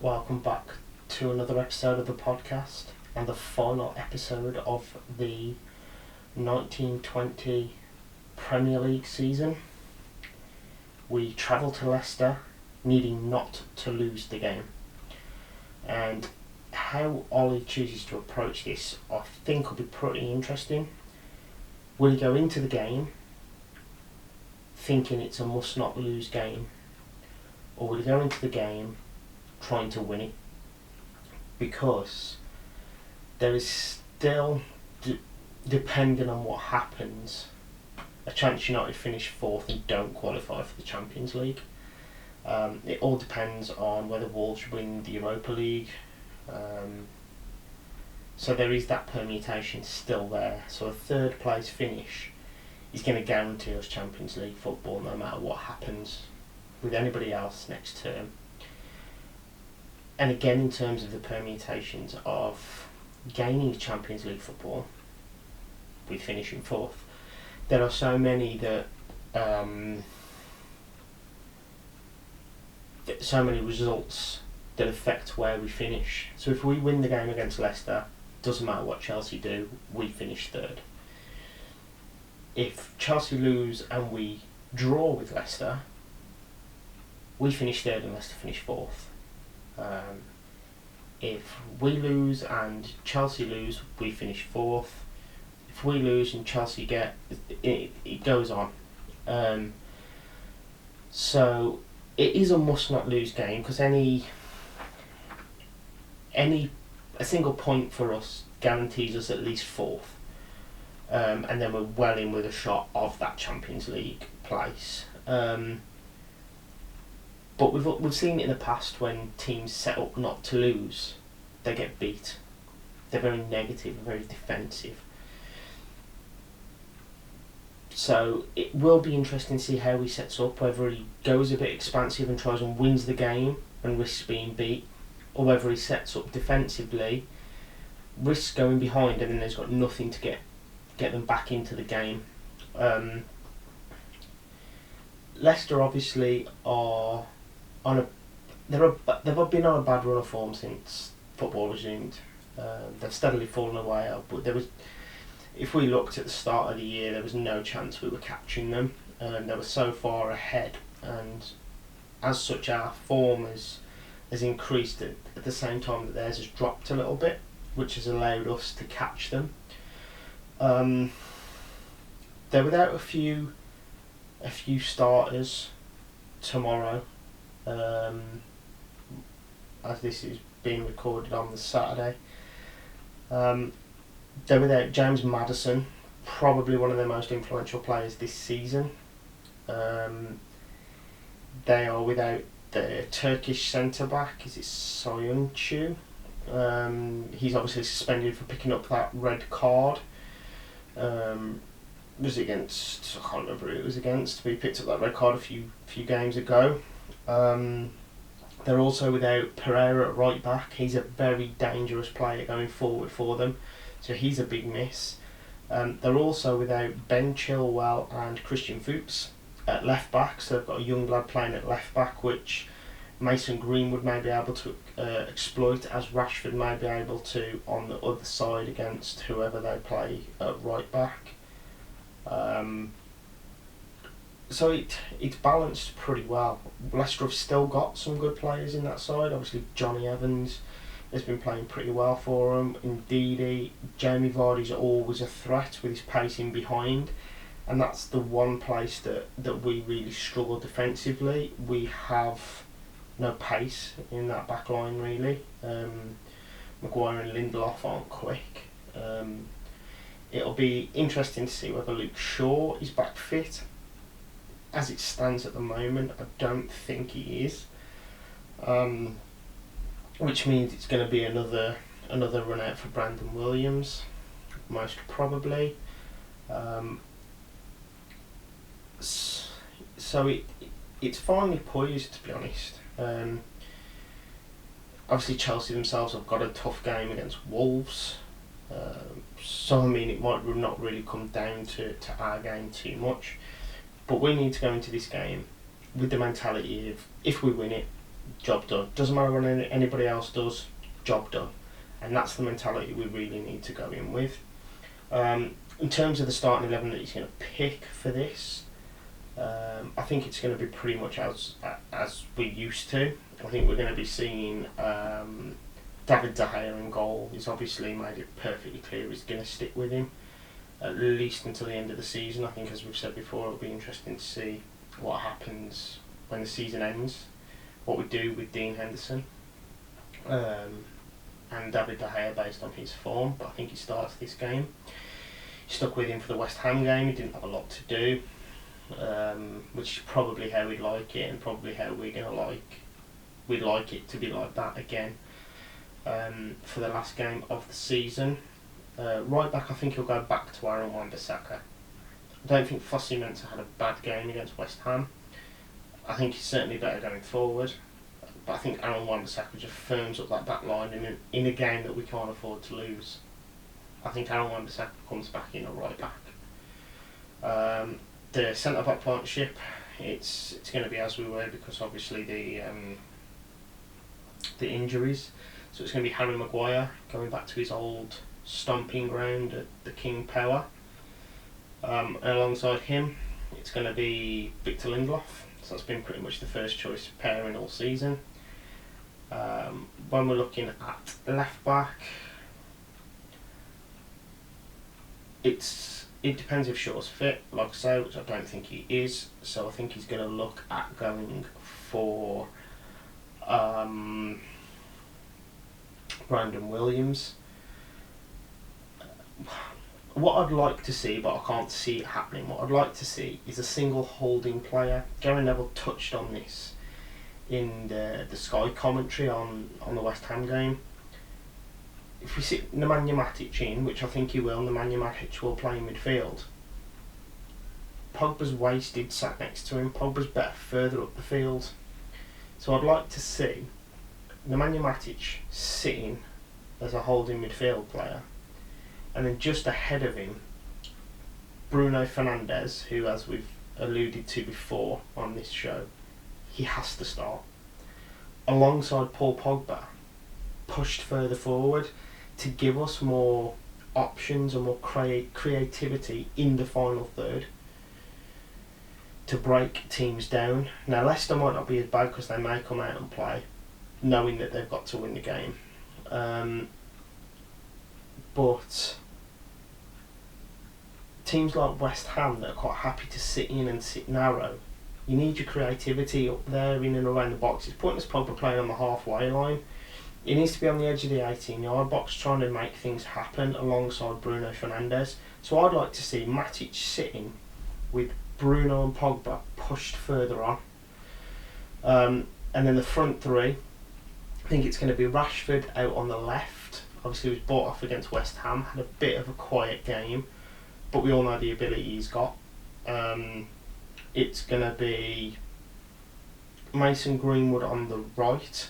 Welcome back to another episode of the podcast and the final episode of the 1920 Premier League season. We travel to Leicester, needing not to lose the game. And how Ollie chooses to approach this, I think, will be pretty interesting. Will he go into the game thinking it's a must-not-lose game, or will he go into the game trying to win it? Because there is still, depending on what happens, a chance United finish fourth and don't qualify for the Champions League. It all depends on whether Wolves win the Europa League. So there is that permutation still there. So a third place finish is going to guarantee us Champions League football no matter what happens with anybody else next term. And again, in terms of the permutations of gaining Champions League football with finishing fourth, there are so many that so many results that affect where we finish. So if we win the game against Leicester, doesn't matter what Chelsea do, we finish third. If Chelsea lose and we draw with Leicester, we finish third and Leicester finish fourth. If we lose and Chelsea lose, we finish fourth. If we lose and Chelsea get it goes on. So it is a must-not-lose game because a single point for us guarantees us at least fourth, and then we're well in with a shot of that Champions League place. But we've seen it in the past when teams set up not to lose, they get beat. They're very negative, very defensive. So it will be interesting to see how he sets up, whether he goes a bit expansive and tries and wins the game and risks being beat, or whether he sets up defensively, risks going behind, and then there's got nothing to get them back into the game. Leicester obviously are they've been on a bad run of form since football resumed. They've steadily fallen away, but if we looked at the start of the year, there was no chance we were catching them. They were so far ahead, and as such our form has increased at the same time that theirs has dropped a little bit, which has allowed us to catch them. They're without a few starters tomorrow, as this is being recorded on the Saturday. They're without James Maddison, probably one of their most influential players this season. They are without the Turkish centre-back, is it Soyuncu? He's obviously suspended for picking up that red card. Was it against? I can't remember who it was against, but he picked up that red card a few games ago. They're also without Pereira at right back. He's a very dangerous player going forward for them, so he's a big miss. They're also without Ben Chilwell and Christian Fuchs at left back, so they've got a young lad playing at left back, which Mason Greenwood may be able to exploit, as Rashford may be able to on the other side against whoever they play at right back. So it's balanced pretty well. Leicester have still got some good players in that side. Obviously Johnny Evans has been playing pretty well for them. Indeed, Jamie Vardy's always a threat with his pacing behind, and that's the one place that we really struggle defensively. We have no pace in that back line really. Maguire and Lindelof aren't quick. It'll be interesting to see whether Luke Shaw is back fit. As it stands at the moment, I don't think he is. Which means it's going to be another run out for Brandon Williams, most probably. So it's finally poised, to be honest. Obviously Chelsea themselves have got a tough game against Wolves. So I mean it might not really come down to our game too much. But we need to go into this game with the mentality of, if we win it, job done. Doesn't matter what anybody else does, job done. And that's the mentality we really need to go in with. In terms of the starting 11 that he's going to pick for this, I think it's going to be pretty much as we're used to. I think we're going to be seeing David De Gea in goal. He's obviously made it perfectly clear he's going to stick with him at least until the end of the season. I think, as we've said before, it'll be interesting to see what happens when the season ends, what we do with Dean Henderson and David De Gea based on his form. But I think he starts this game. He stuck with him for the West Ham game. He didn't have a lot to do, which is probably how we'd like it, and probably how we'd like it to be like that again for the last game of the season. Right back, I think he'll go back to Aaron Wan-Bissaka. I don't think Fossey Mensah had a bad game against West Ham. I think he's certainly better going forward, but I think Aaron Wan-Bissaka just firms up that back line in a game that we can't afford to lose. I think Aaron Wan-Bissaka comes back in a right back. The centre back partnership, it's going to be as we were, because obviously the injuries. So it's going to be Harry Maguire going back to his old stomping ground at the King Power. And alongside him, it's going to be Victor Lindelof. So that's been pretty much the first choice pairing all season. When we're looking at left back, it depends if Shaw's fit, like I say, which I don't think he is. So I think he's going to look at going for Brandon Williams. What I'd like to see, but I can't see it happening, what I'd like to see is a single holding player. Gary Neville touched on this in the Sky commentary on the West Ham game. If we sit Nemanja Matic in, which I think he will, Nemanja Matic will play in midfield. Pogba's wasted sat next to him. Pogba's better further up the field. So I'd like to see Nemanja Matic sitting as a holding midfield player, and then just ahead of him, Bruno Fernandes, who, as we've alluded to before on this show, he has to start, alongside Paul Pogba, pushed further forward to give us more options and more creativity in the final third to break teams down. Now, Leicester might not be as bad because they may come out and play knowing that they've got to win the game. But teams like West Ham that are quite happy to sit in and sit narrow, you need your creativity up there in and around the box. It's pointless Pogba playing on the halfway line. He needs to be on the edge of the 18-yard box trying to make things happen alongside Bruno Fernandes. So I'd like to see Matic sitting with Bruno and Pogba pushed further on. And then the front three, I think it's going to be Rashford out on the left. Obviously he was bought off against West Ham, had a bit of a quiet game, but we all know the ability he's got. It's going to be Mason Greenwood on the right.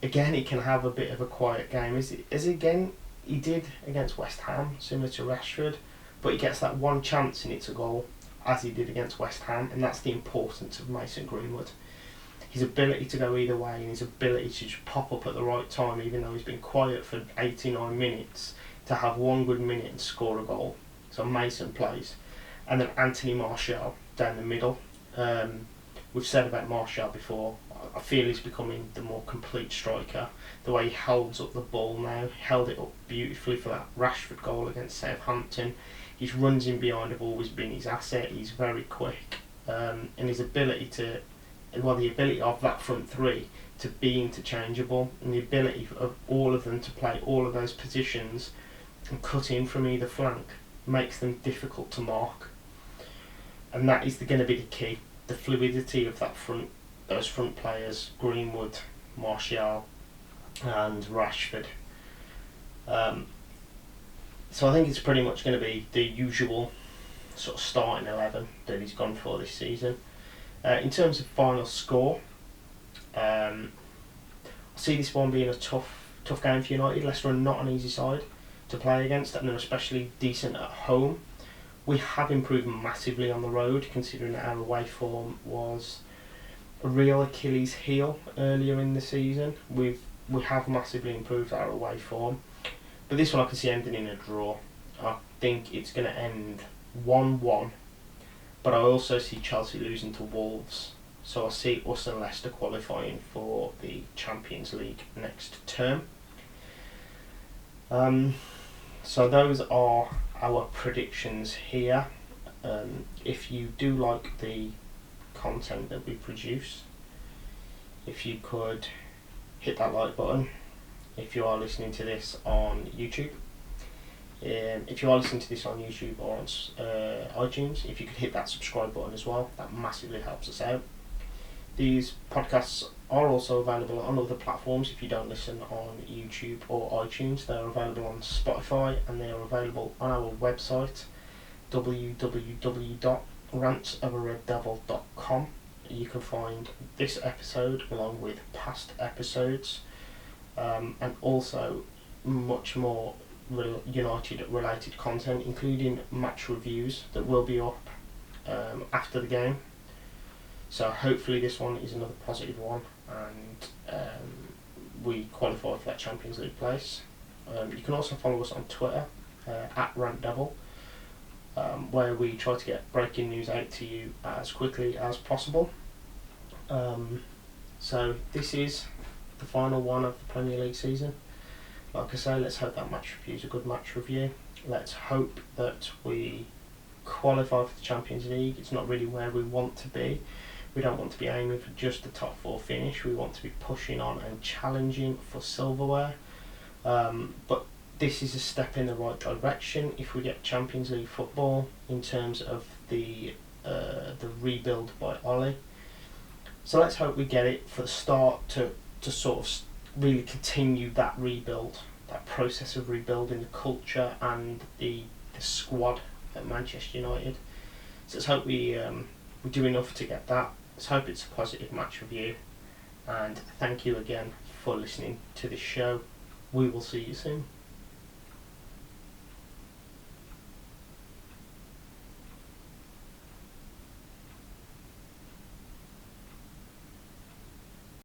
Again, he can have a bit of a quiet game. He did against West Ham, similar to Rashford, but he gets that one chance and it's a goal, as he did against West Ham, and that's the importance of Mason Greenwood. His ability to go either way and his ability to just pop up at the right time, even though he's been quiet for 89 minutes, to have one good minute and score a goal. So Mason plays. And then Anthony Martial down the middle. We've said about Martial before, I feel he's becoming the more complete striker. The way he holds up the ball now, he held it up beautifully for that Rashford goal against Southampton. His runs in behind have always been his asset. He's very quick, and his ability the ability of that front three to be interchangeable, and the ability of all of them to play all of those positions and cut in from either flank makes them difficult to mark. And that is going to be the key, the fluidity of those front players, Greenwood, Martial and Rashford. So I think it's pretty much going to be the usual sort of starting 11 that he's gone for this season. In terms of final score, I see this one being a tough game for United. Leicester are not an easy side to play against, and they're especially decent at home. We have improved massively on the road, considering that our away form was a real Achilles heel earlier in the season. We have massively improved our away form, but this one I can see ending in a draw. I think it's going to end 1-1, but I also see Chelsea losing to Wolves. So I see us and Leicester qualifying for the Champions League next term. So those are our predictions here. If you do like the content that we produce, if you could hit that like button. If you are listening to this on YouTube, if you are listening to this on YouTube or on iTunes, if you could hit that subscribe button as well, that massively helps us out. These podcasts are also available on other platforms. If you don't listen on YouTube or iTunes, they're available on Spotify, and they are available on our website, www.rantsofareddevil.com. You can find this episode along with past episodes, and also much more United related content, including match reviews that will be up after the game. So hopefully this one is another positive one, and we qualify for that Champions League place. You can also follow us on Twitter at RantDevil, where we try to get breaking news out to you as quickly as possible. So this is the final one of the Premier League season. Like I say, let's hope that match review is a good match review. Let's hope that we qualify for the Champions League. It's not really where we want to be. We don't want to be aiming for just the top 4 finish. We want to be pushing on and challenging for silverware. But this is a step in the right direction if we get Champions League football in terms of the rebuild by Ollie. So let's hope we get it for the start to sort of really continue that rebuild, that process of rebuilding the culture and the squad at Manchester United. So let's hope we do enough to get that. Let's hope it's a positive match review, and thank you again for listening to this show. We will see you soon.